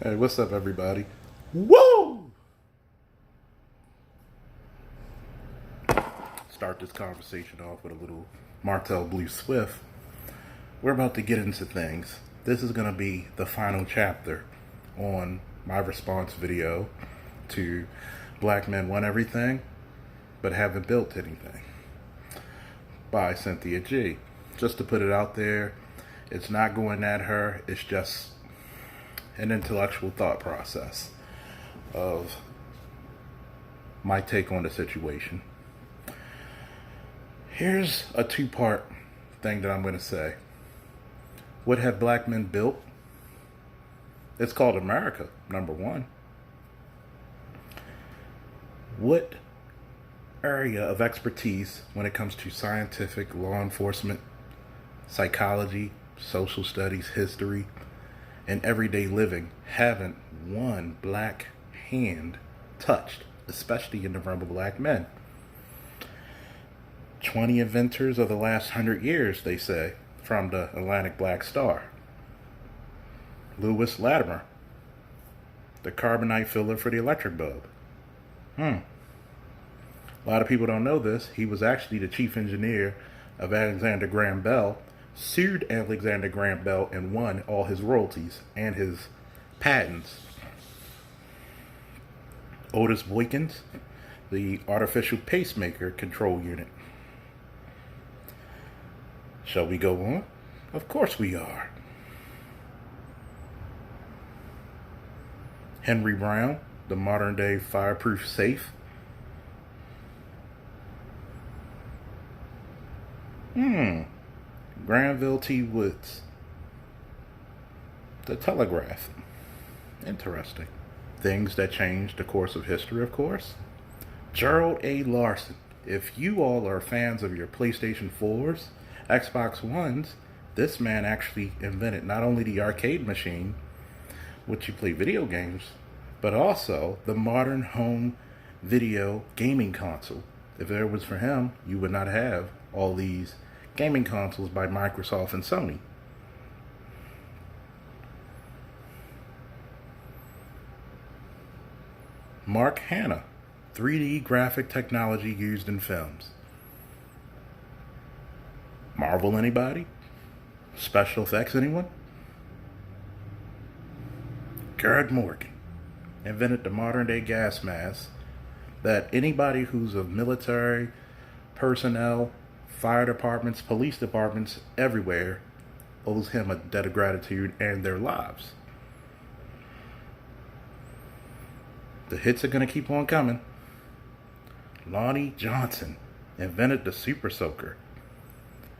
Hey, what's up, everybody? Woo! Start this conversation off with a little Martell Blue Swift. We're about to get into things. This is going to be the final chapter on my response video to Black Men Want Everything, but Haven't Built Anything by Cynthia G. Just to put it out there, it's not going at her, it's just an intellectual thought process of my take on the situation. Here's a two-part thing that I'm going to say. What have black men built? It's called America, number one. What area of expertise when it comes to scientific, law enforcement, psychology, social studies, history, and everyday living haven't one black hand touched, especially in the realm of black men? 20 inventors of the last 100 years, they say, from the Atlantic Black Star. Lewis Latimer, the carbonite filler for the electric bulb. A lot of people don't know this. He was actually the chief engineer of Alexander Graham Bell, sued Alexander Graham Bell, and won all his royalties and his patents. Otis Boykins, the artificial pacemaker control unit. Shall we go on? Of course we are. Henry Brown, the modern day fireproof safe. Granville T. Woods, the telegraph. Interesting. Things that changed the course of history, of course. Gerald A. Larson. If you all are fans of your PlayStation 4s, Xbox Ones, this man actually invented not only the arcade machine, which you play video games, but also the modern home video gaming console. If it was for him, you would not have all these gaming consoles by Microsoft and Sony. Mark Hanna, 3D graphic technology used in films. Marvel, anybody? Special effects, anyone? Garrett Morgan invented the modern day gas mask that anybody who's of military personnel, fire departments, police departments, everywhere owes him a debt of gratitude and their lives. The hits are going to keep on coming. Lonnie Johnson invented the Super Soaker.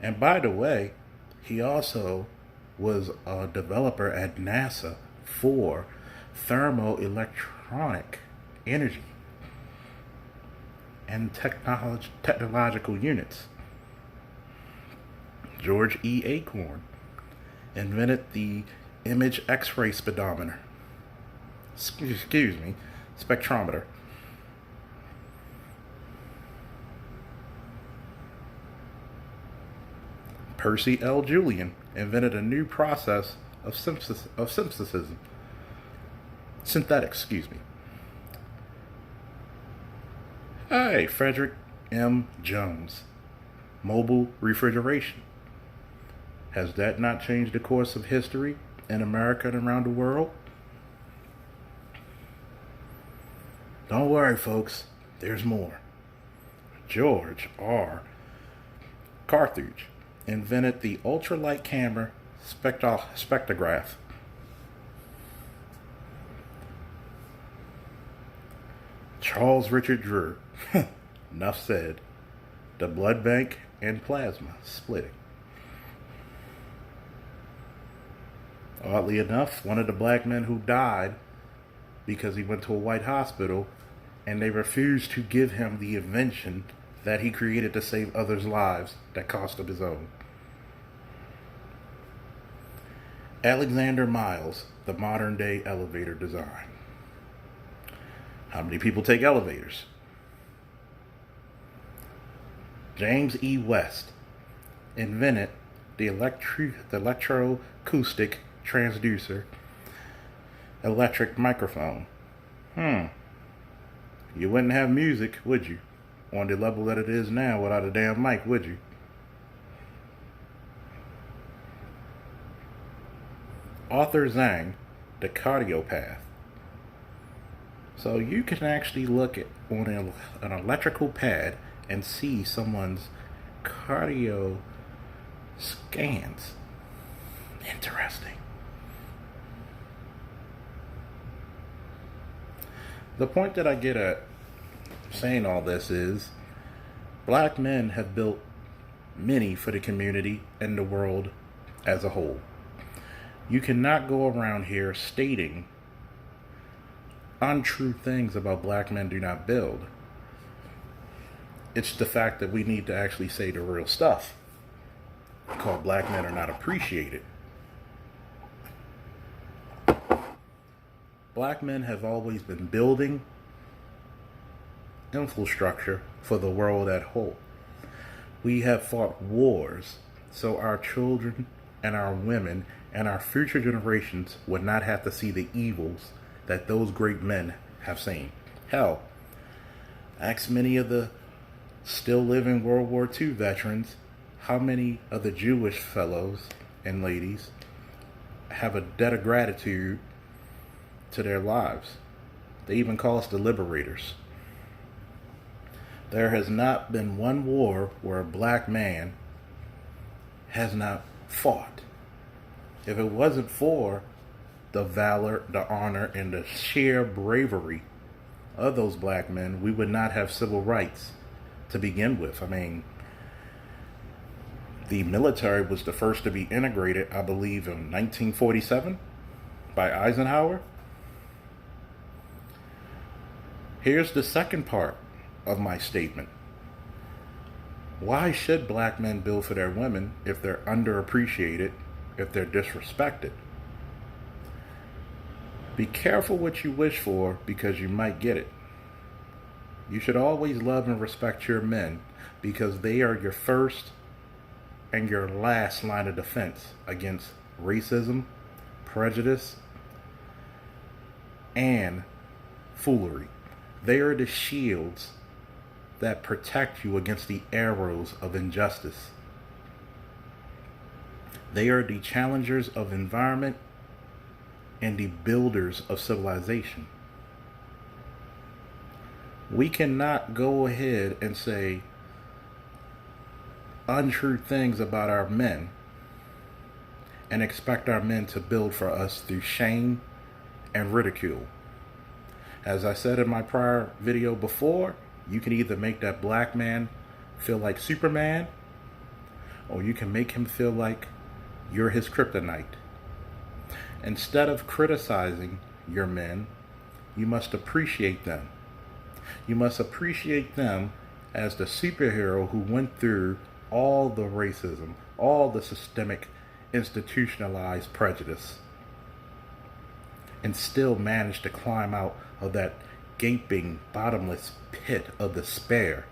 And by the way, he also was a developer at NASA for thermoelectronic energy and technological units. George E. Acorn invented the image X-ray spectrometer. Percy L. Julian invented a new process of synthetics. Hey, Frederick M. Jones, mobile refrigeration. Has that not changed the course of history in America and around the world? Don't worry, folks, there's more. George R. Cartridge invented the ultralight camera spectrograph. Charles Richard Drew, enough said, the blood bank and plasma splitting. Oddly enough, one of the black men who died because he went to a white hospital and they refused to give him the invention that he created to save others' lives that cost him his own. Alexander Miles, the modern day elevator design. How many people take elevators? James E. West invented the electroacoustic transducer electric microphone. You wouldn't have music, would you? On the level that it is now without a damn mic, would you? Arthur Zhang, the cardiopath. So you can actually look at on an electrical pad and see someone's cardio scans. Interesting. The point that I get at saying all this is black men have built many for the community and the world as a whole. You cannot go around here stating untrue things about black men do not build. It's the fact that we need to actually say the real stuff, called black men are not appreciated. Black men have always been building infrastructure for the world at whole. We have fought wars so our children and our women and our future generations would not have to see the evils that those great men have seen. Hell, ask many of the still living World War II veterans how many of the Jewish fellows and ladies have a debt of gratitude to their lives. They even call us the liberators. There has not been one war where a black man has not fought. If it wasn't for the valor, the honor, and the sheer bravery of those black men, we would not have civil rights to begin with. I mean, the military was the first to be integrated, I believe, in 1947 by Eisenhower. Here's the second part of my statement. Why should black men build for their women if they're underappreciated, if they're disrespected? Be careful what you wish for because you might get it. You should always love and respect your men because they are your first and your last line of defense against racism, prejudice, and foolery. They are the shields that protect you against the arrows of injustice. They are the challengers of environment and the builders of civilization. We cannot go ahead and say untrue things about our men and expect our men to build for us through shame and ridicule. As I said in my prior video before, you can either make that black man feel like Superman, or you can make him feel like you're his kryptonite. Instead of criticizing your men, you must appreciate them. You must appreciate them as the superhero who went through all the racism, all the systemic, institutionalized prejudice, and still managed to climb out of that gaping, bottomless pit of despair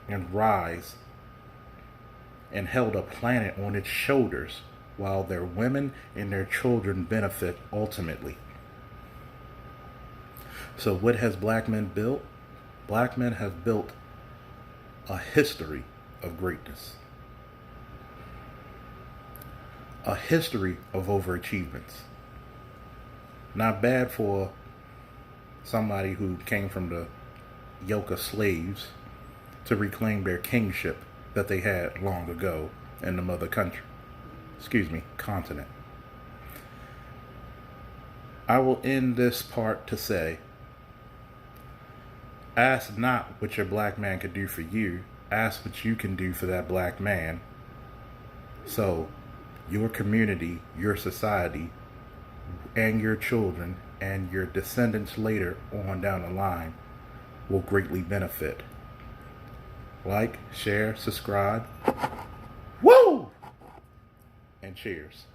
and rise and held a planet on its shoulders while their women and their children benefit ultimately. So what has black men built? Black men have built a history of greatness. A history of overachievements. Not bad for somebody who came from the yoke of slaves to reclaim their kingship that they had long ago in the mother country. Continent. I will end this part to say, ask not what your black man could do for you, ask what you can do for that black man, so your community, your society, and your children and your descendants later on down the line will greatly benefit. Like, share, subscribe. Woo! And cheers.